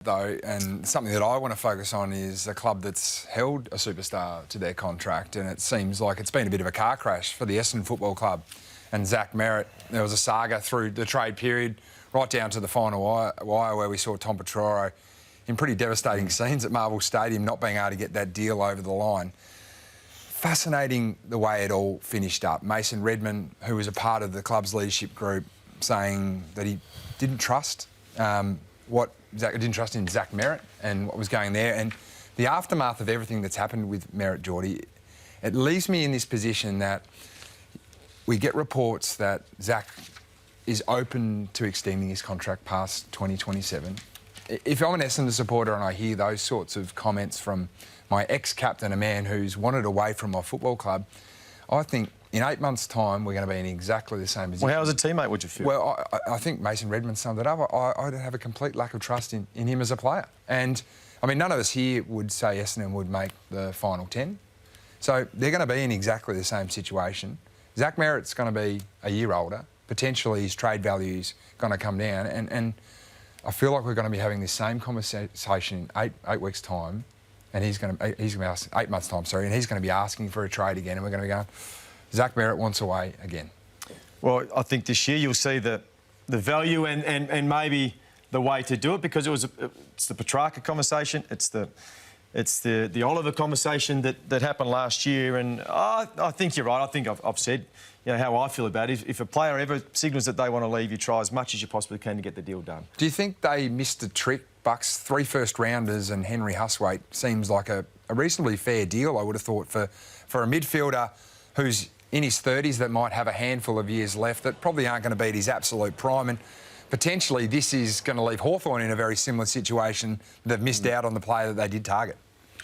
Though, and something that I want to focus on is a club that's held a superstar to their contract, and it seems like it's been a bit of a car crash for the Essendon Football Club and Zach Merrett. There was a saga through the trade period, right down to the final wire where we saw Tom Petroro in pretty devastating scenes at Marvel Stadium, not being able to get that deal over the line. Fascinating the way it all finished up. Mason Redmond, who was a part of the club's leadership group, saying that he didn't trust didn't trust in Zach Merrett and what was going there. And the aftermath of everything that's happened with Merrett, Geordie, it leaves me in this position that we get reports that Zach is open to extending his contract past 2027. If I'm an Essendon supporter and I hear those sorts of comments from my ex-captain, a man who's wanted away from my football club, I think in 8 months' time, we're going to be in exactly the same position. Well, how as a teammate would you feel? Well, I think Mason Redmond summed it up. I have a complete lack of trust in him as a player. And, I mean, none of us here would say Essendon would make the final 10. So they're going to be in exactly the same situation. Zach Merrett's going to be a year older. Potentially his trade value's going to come down. And I feel like we're going to be having this same conversation in eight weeks' time. And he's going to be 8 months' time, sorry, and he's going to be asking for a trade again. And we're going to be going, Zach Merrett wants away again. Well, I think this year you'll see the value and maybe the way to do it, because it's the Petrarca conversation, it's the Oliver conversation that happened last year, and I think you're right. I think I've said how I feel about it. If a player ever signals that they want to leave, you try as much as you possibly can to get the deal done. Do you think they missed a trick? Bucks, 3 first-rounders and Henry Huswaite seems like a reasonably fair deal, I would have thought, for a midfielder who's in his 30s that might have a handful of years left that probably aren't going to be at his absolute prime. And potentially this is going to leave Hawthorn in a very similar situation. They've missed out on the player that they did target.